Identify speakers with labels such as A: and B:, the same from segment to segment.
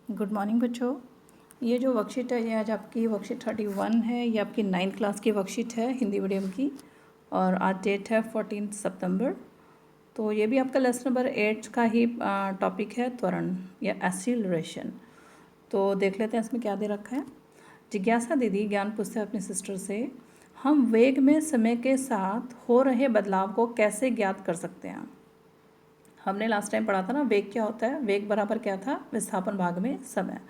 A: Good morning बच्चों। ये जो वर्कशीट है ये आज आपकी वर्कशीट 31 है। ये आपकी 9th क्लास की वर्कशीट है हिंदी मीडियम की और आज डेट है 14 सितंबर। तो ये भी आपका लेसन नंबर 8 का ही टॉपिक है, त्वरण या एक्सीलरेशन। तो देख लेते हैं इसमें क्या दे रखा है। जिज्ञासा दीदी ज्ञान पूछते हैं अपनी सिस्टर से, हम वेग में समय के साथ हो रहे बदलाव को कैसे ज्ञात कर सकते हैं। हमने लास्ट टाइम पढ़ा था ना, वेग क्या होता है। वेग बराबर क्या था, विस्थापन भाग में समय।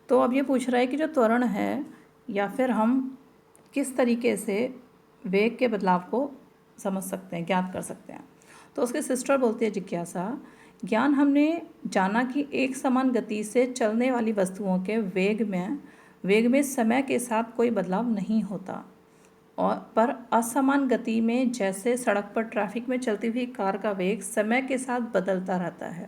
A: तो अब ये पूछ रहा है कि जो त्वरण है या फिर हम किस तरीके से वेग के बदलाव को समझ सकते हैं, ज्ञात कर सकते हैं। तो उसके सिस्टर बोलती है जिज्ञासा, ज्ञान हमने जाना कि एक समान गति से चलने वाली वस्तुओं के वेग में समय के साथ कोई बदलाव नहीं होता, और पर असमान गति में जैसे सड़क पर ट्रैफिक में चलती हुई कार का वेग समय के साथ बदलता रहता है।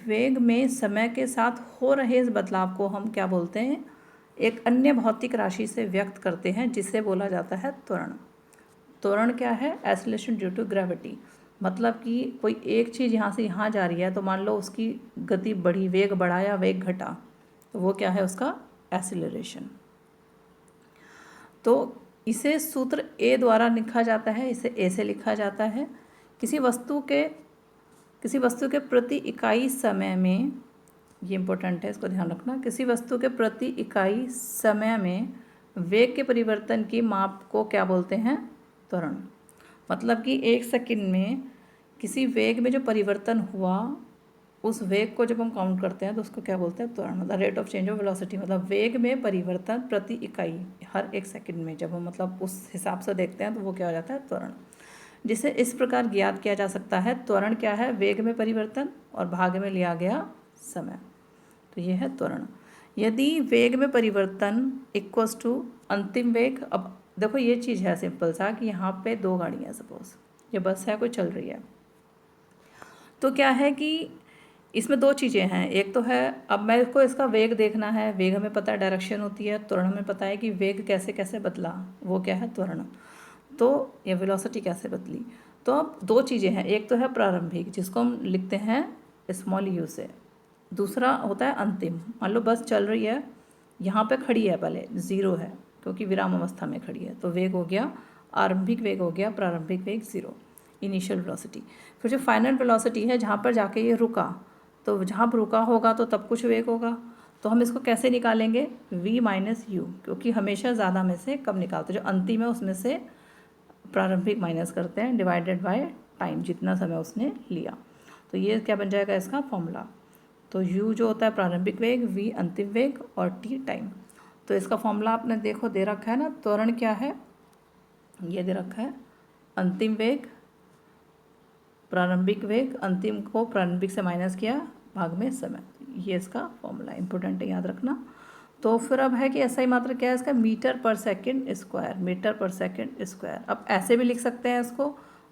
A: वेग में समय के साथ हो रहे इस बदलाव को हम क्या बोलते हैं, एक अन्य भौतिक राशि से व्यक्त करते हैं जिसे बोला जाता है त्वरण। त्वरण क्या है, एक्सीलरेशन ड्यू टू ग्रेविटी। मतलब कि कोई एक चीज़ यहाँ से यहाँ जा रही है तो मान लो उसकी गति बढ़ी, वेग बढ़ा या वेग घटा, तो वो क्या है, उसका एक्सीलरेशन। तो इसे सूत्र ए द्वारा लिखा जाता है, इसे ए से लिखा जाता है। किसी वस्तु के प्रति इकाई समय में, ये इम्पोर्टेंट है, इसको ध्यान रखना, किसी वस्तु के प्रति इकाई समय में वेग के परिवर्तन की माप को क्या बोलते हैं, त्वरण। मतलब कि एक सेकंड में किसी वेग में जो परिवर्तन हुआ, उस वेग को जब हम काउंट करते हैं तो उसको क्या बोलते हैं, त्वरण। मतलब rate of change of velocity, मतलब वेग में परिवर्तन प्रति इकाई हर एक सेकंड में, जब हम मतलब उस हिसाब से देखते हैं तो वो क्या हो जाता है, त्वरण। जिसे इस प्रकार ज्ञात किया जा सकता है, त्वरण क्या है, वेग में परिवर्तन और भाग में लिया गया समय, तो ये है त्वरण। यदि वेग में परिवर्तन इक्वल्स टू अंतिम वेग, अब देखो ये चीज़ है सिंपल सा कि यहाँ पे दो गाड़ियाँ, सपोज ये बस है, कोई चल रही है, तो क्या है कि इसमें दो चीज़ें हैं। एक तो है, अब मेरे को इसका वेग देखना है, वेग हमें पता है डायरेक्शन होती है, त्वरण हमें पता है कि वेग कैसे कैसे बदला, वो क्या है, त्वरण। तो ये वेलोसिटी कैसे बदली। तो अब दो चीज़ें हैं, एक तो है प्रारंभिक जिसको हम लिखते हैं स्मॉल यू से, दूसरा होता है अंतिम। मान लो बस चल रही है, यहाँ पे खड़ी है, पहले ज़ीरो है क्योंकि विराम अवस्था में खड़ी है, तो वेग हो गया आरंभिक वेग, हो गया प्रारंभिक वेग ज़ीरो, इनिशियल वेलोसिटी। फिर जो फाइनल वेलोसिटी है, जहाँ पर जाके ये रुका, तो जहाँ पर रुका होगा तो तब कुछ वेग होगा, तो हम इसको कैसे निकालेंगे, v माइनस यू, क्योंकि हमेशा ज़्यादा में से कम निकालते हैं, जो अंतिम है उसमें से प्रारंभिक माइनस करते हैं, डिवाइडेड बाय टाइम, जितना समय उसने लिया। तो ये क्या बन जाएगा इसका फॉर्मूला। तो u जो होता है प्रारंभिक वेग, v अंतिम वेग और t टाइम। तो इसका फॉर्मूला आपने देखो दे रखा है ना, त्वरण क्या है, ये दे रखा है अंतिम वेग प्रारंभिक वेग, अंतिम को प्रारंभिक से माइनस किया, भाग में समय, ये इसका फॉर्मूला इंपॉर्टेंट है, याद रखना। तो फिर अब है कि SI मात्रा क्या है इसका, मीटर पर सेकंड स्क्वायर, मीटर पर सेकंड स्क्वायर। अब ऐसे भी लिख सकते हैं इसको,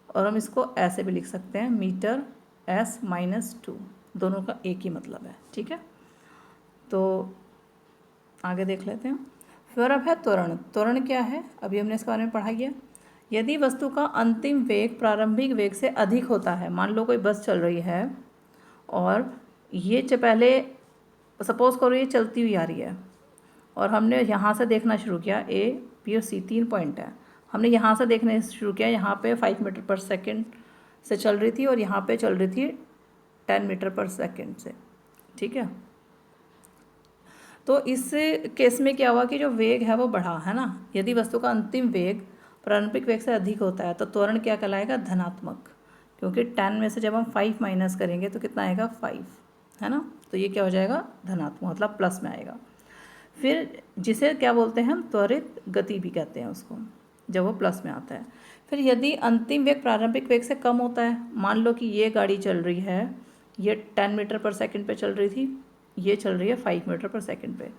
A: और हम इसको ऐसे भी लिख सकते हैं, मीटर S-2, दोनों का एक ही मतलब है, ठीक है। तो आगे देख लेते हैं। फिर अब है त्वरण। त्वरण क्या है, अभी हमने इसके बारे में पढ़ा है। यदि वस्तु का अंतिम वेग प्रारंभिक वेग से अधिक होता है, मान लो कोई बस चल रही है और ये पहले सपोज करो ये चलती हुई आ रही है, और हमने यहाँ से देखना शुरू किया, A, B और C 3 पॉइंट है, हमने यहाँ से देखना शुरू किया, यहाँ पे 5 मीटर पर सेकंड से चल रही थी और यहाँ पे चल रही थी 10 मीटर पर सेकंड से, ठीक है। तो इस केस में क्या हुआ कि जो वेग है वो बढ़ा, है ना। यदि वस्तु का अंतिम वेग प्रारंभिक वेग से अधिक होता है तो त्वरण क्या कहलाएगा, धनात्मक, क्योंकि 10 में से जब हम 5 माइनस करेंगे तो कितना आएगा, 5, है ना। तो ये क्या हो जाएगा, धनात्मक, मतलब प्लस में आएगा। फिर जिसे क्या बोलते हैं हम, त्वरित गति भी कहते हैं उसको, जब वो प्लस में आता है। फिर यदि अंतिम वेग प्रारंभिक वेग से कम होता है, मान लो कि ये गाड़ी चल रही है, ये 10 मीटर पर सेकंड पे चल रही थी, ये चल रही है 5 मीटर पर सेकंड पे,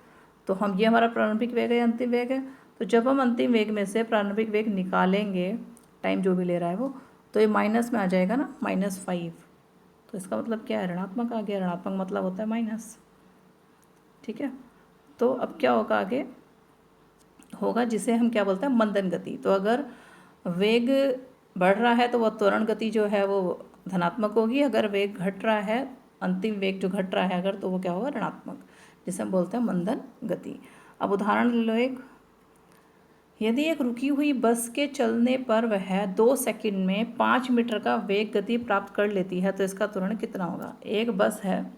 A: तो हम ये हमारा प्रारंभिक वेग है, अंतिम वेग है। तो जब हम अंतिम वेग में से प्रारंभिक वेग निकालेंगे, टाइम जो भी ले रहा है वो, तो ये माइनस में आ जाएगा ना, -5। तो इसका मतलब क्या है, ऋणात्मक आ गया, ऋणात्मक मतलब होता है माइनस, ठीक है। तो अब क्या होगा, आगे होगा जिसे हम क्या बोलते हैं, मंदन गति। तो अगर वेग बढ़ रहा है तो वह त्वरण गति जो है वो धनात्मक होगी, अगर वेग घट रहा है अंतिम वेग जो घट रहा है अगर, तो वो क्या होगा, ऋणात्मक, जिसे हम बोलते हैं मंदन गति। अब उदाहरण ले लो एक, यदि एक रुकी हुई बस के चलने पर वह 2 सेकंड में 5 मीटर का वेग गति प्राप्त कर लेती है तो इसका त्वरण कितना होगा। एक बस है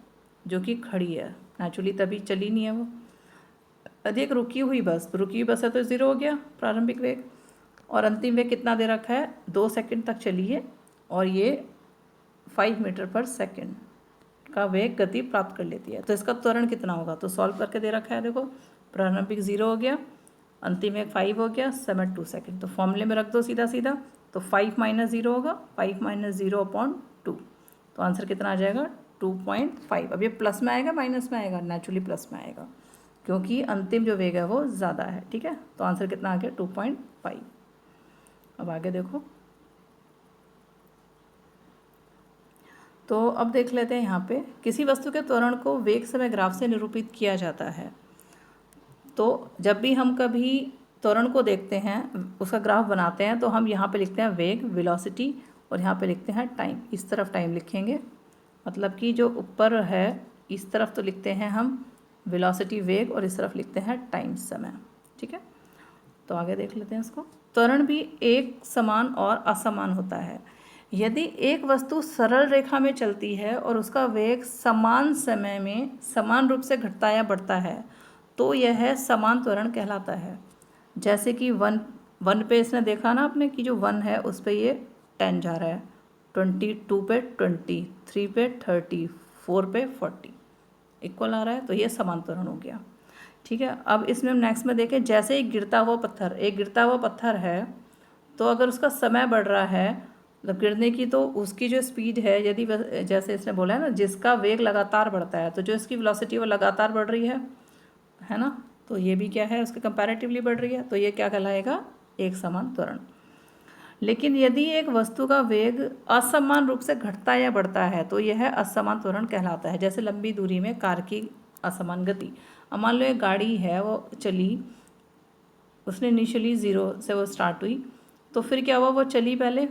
A: जो कि खड़ी है, नेचुरली तभी चली नहीं है वो। यदि एक रुकी हुई बस है तो 0 हो गया प्रारंभिक वेग, और अंतिम वेग कितना दे रखा है, 2 सेकंड तक चली है और ये 5 मीटर पर सेकंड का वेग गति प्राप्त कर लेती है, तो इसका त्वरण कितना होगा। तो सॉल्व करके दे रखा है, देखो प्रारंभिक 0 हो गया, अंतिम वेग 5 हो गया, समय 2 सेकंड। तो फॉर्मूले में रख दो सीधा सीधा, तो 5 माइनस 0 होगा, 5 माइनस 0 अपॉन 2, तो आंसर कितना आ जाएगा 2.5। अब ये प्लस में आएगा माइनस में आएगा, नेचुरली प्लस में आएगा क्योंकि अंतिम जो वेग है वो ज़्यादा है, ठीक है। तो आंसर कितना आ गया 2.5। अब आगे देखो, तो अब देख लेते हैं यहाँ पे, किसी वस्तु के त्वरण को वेग समय ग्राफ से निरूपित किया जाता है। तो जब भी हम कभी त्वरण को देखते हैं, उसका ग्राफ बनाते हैं, तो हम यहाँ पे लिखते हैं वेग, वेलोसिटी, और यहाँ पे लिखते हैं टाइम। इस तरफ टाइम लिखेंगे, मतलब कि जो ऊपर है इस तरफ तो लिखते हैं हम वेलोसिटी वेग, और इस तरफ लिखते हैं टाइम समय, ठीक है। तो आगे देख लेते हैं इसको। त्वरण भी एक समान और असमान होता है। यदि एक वस्तु सरल रेखा में चलती है और उसका वेग समान समय में समान रूप से घटता या बढ़ता है तो यह समान त्वरण कहलाता है। जैसे कि वन पे इसने देखा ना आपने कि जो 1 है उस पे ये 10 जा रहा है, 22 पे 20, 3 पे 30, 4 पे 40 इक्वल आ रहा है, तो ये समान त्वरण हो गया, ठीक है। अब इसमें हम नेक्स्ट में देखें, जैसे एक गिरता हुआ पत्थर है, तो अगर उसका समय बढ़ रहा है मतलब गिरने की, तो उसकी जो स्पीड है, यदि जैसे इसने बोला है ना, जिसका वेग लगातार बढ़ता है, तो जो इसकी वेलोसिटी वो लगातार बढ़ रही है ना, तो ये भी क्या है, उसके कंपैरेटिवली बढ़ रही है, तो ये क्या कहलाएगा, एक समान त्वरण। लेकिन यदि एक वस्तु का वेग असमान रूप से घटता या बढ़ता है तो यह असमान त्वरण कहलाता है। जैसे लंबी दूरी में कार की असमान गति। अब मान लो एक गाड़ी है, वो चली, उसने इनिशियली 0 से वो स्टार्ट हुई, तो फिर क्या हुआ, वो चली पहले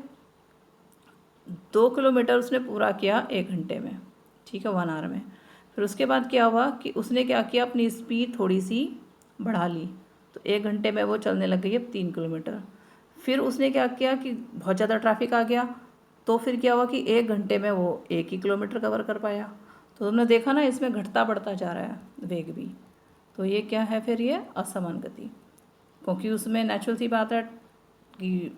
A: 2 किलोमीटर उसने पूरा किया 1 घंटे में, ठीक है, 1 आवर में। फिर उसके बाद क्या हुआ कि उसने क्या किया, अपनी स्पीड थोड़ी सी बढ़ा ली, तो 1 घंटे में वो चलने लग गई अब 3 किलोमीटर। फिर उसने क्या किया कि बहुत ज़्यादा ट्रैफिक आ गया, तो फिर क्या हुआ कि 1 घंटे में वो 1 ही किलोमीटर कवर कर पाया। तो तुमने देखा ना, इसमें घटता बढ़ता जा रहा है वेग भी, तो ये क्या है, फिर ये असमान गति, क्योंकि उसमें नेचुरल सी बात है कि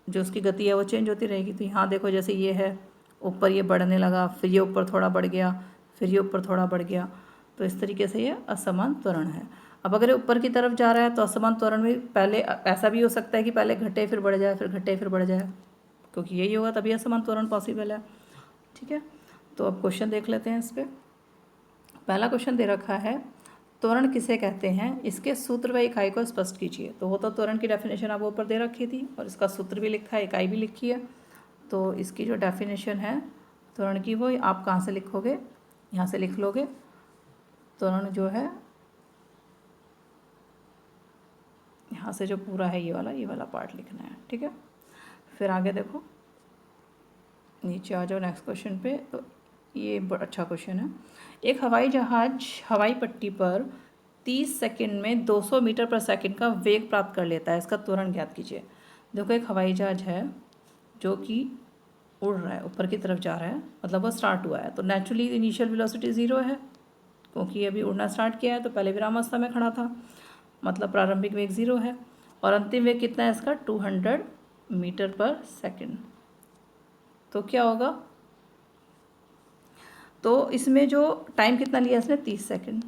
A: जो उसकी गति है वो चेंज होती रहेगी। तो यहाँ देखो, जैसे ये है ऊपर, ये बढ़ने लगा, फिर ये ऊपर थोड़ा बढ़ गया, फिर ये ऊपर थोड़ा बढ़ गया, तो इस तरीके से ये असमान त्वरण है। अब अगर ये ऊपर की तरफ जा रहा है तो असमान त्वरण में पहले ऐसा भी हो सकता है कि पहले घटे फिर बढ़ जाए, फिर घटे फिर बढ़ जाए, क्योंकि यही होगा तभी असमान त्वरण पॉसिबल है, ठीक है। तो अब क्वेश्चन देख लेते हैं इस पर। पहला क्वेश्चन दे रखा है, त्वरण किसे कहते हैं, इसके सूत्र व इकाई को स्पष्ट कीजिए। तो वो तो त्वरण की डेफिनेशन आप ऊपर दे रखी थी और इसका सूत्र भी लिखा है, इकाई भी लिखी है। तो इसकी जो डेफिनेशन है त्वरण की, वो आप कहाँ से लिखोगे, यहाँ से लिख लोगे। त्वरण जो है यहाँ से जो पूरा है ये वाला पार्ट लिखना है, ठीक है। फिर आगे देखो, नीचे आ जाओ नेक्स्ट क्वेश्चन पे। तो ये बड़ा अच्छा क्वेश्चन है। एक हवाई जहाज हवाई पट्टी पर 30 सेकंड में 200 मीटर पर सेकंड का वेग प्राप्त कर लेता है, इसका त्वरण ज्ञात कीजिए। देखो, एक हवाई जहाज है जो कि उड़ रहा है, ऊपर की तरफ जा रहा है, मतलब वो स्टार्ट हुआ है, तो नेचुरली इनिशियल वेलोसिटी 0 है, क्योंकि अभी उड़ना स्टार्ट किया है, तो पहले विरामावस्था में खड़ा था, मतलब प्रारंभिक वेग 0 है। और अंतिम वेग कितना है इसका, 200 मीटर पर सेकंड। तो क्या होगा, तो इसमें जो टाइम कितना लिया इसने, 30 सेकंड।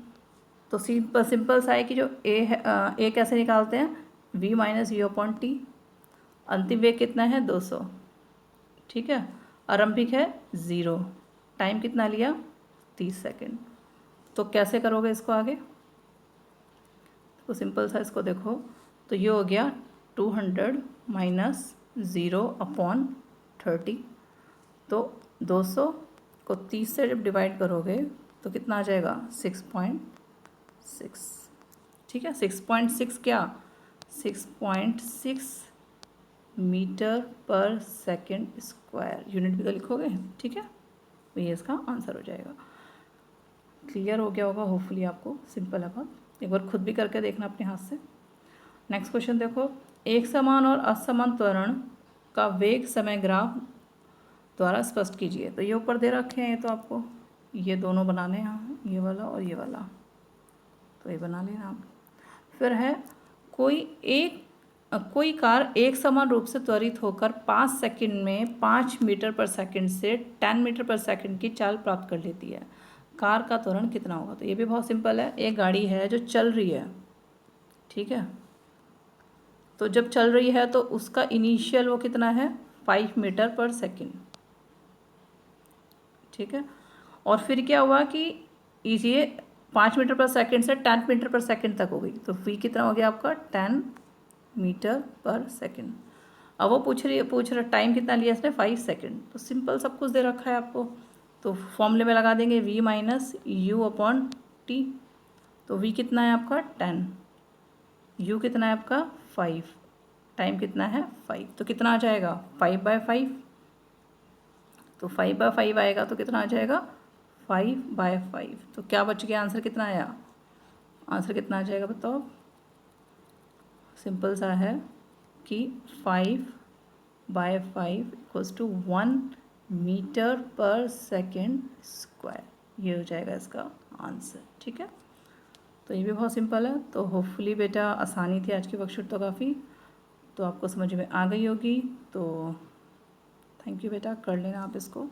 A: तो सिंपल सा है कि जो ए है, ए कैसे निकालते हैं, v minus you upon T. अंतिम वेग कितना है, 200, ठीक है। आरंभिक है 0, टाइम कितना लिया, 30 सेकंड। तो कैसे करोगे इसको आगे, तो सिंपल सा इसको देखो, तो ये हो गया 200 माइनस 0 अपॉन 30। तो 200 को 30 से जब डिवाइड करोगे तो कितना आ जाएगा, 6.6, ठीक है। 6.6 क्या, 6.6 मीटर पर सेकंड स्क्वायर, यूनिट भी तो लिखोगे, ठीक है। तो ये इसका आंसर हो जाएगा। क्लियर हो गया होगा होपफुली आपको, सिंपल है बहुत। एक बार खुद भी करके देखना अपने हाथ से। नेक्स्ट क्वेश्चन देखो, एक समान और असमान त्वरण का वेग समय ग्राफ द्वारा स्पष्ट कीजिए। तो ये ऊपर दे रखे हैं, ये तो आपको ये दोनों बनाने हैं, ये वाला और ये वाला, तो ये बना लेना आप। फिर है कोई कार एक समान रूप से त्वरित होकर 5 सेकंड में 5 मीटर पर सेकंड से 10 मीटर पर सेकंड की चाल प्राप्त कर लेती है, कार का त्वरण कितना होगा। तो ये भी बहुत सिंपल है। एक गाड़ी है जो चल रही है, ठीक है, तो जब चल रही है तो उसका इनिशियल वो कितना है 5 मीटर पर सेकंड, ठीक है। और फिर क्या हुआ कि ये 5 मीटर पर सेकंड से 10 मीटर पर सेकंड तक हो गई, तो v कितना हो गया आपका 10 मीटर पर सेकंड। अब वो पूछ रहा टाइम कितना लिया इसने 5 सेकंड। तो सिंपल सब कुछ दे रखा है आपको, तो फॉर्मूले में लगा देंगे v minus you upon T. तो v कितना है आपका 10, u कितना है आपका 5, टाइम कितना है 5, तो कितना आ जाएगा 5/5। तो 5/5 आएगा तो कितना आ जाएगा 5/5। तो क्या बच गया, आंसर कितना आया, आंसर कितना आ जाएगा बताओ। सिंपल सा है कि 5/5 इक्वल्स टू 1 मीटर पर सेकेंड स्क्वायर, ये हो जाएगा इसका आंसर, ठीक है। तो ये भी बहुत सिंपल है। तो होपफुली बेटा आसानी थी आज की वर्कशीट तो काफ़ी, तो आपको समझ में आ गई होगी। तो थैंक यू बेटा, कर लेना आप इसको।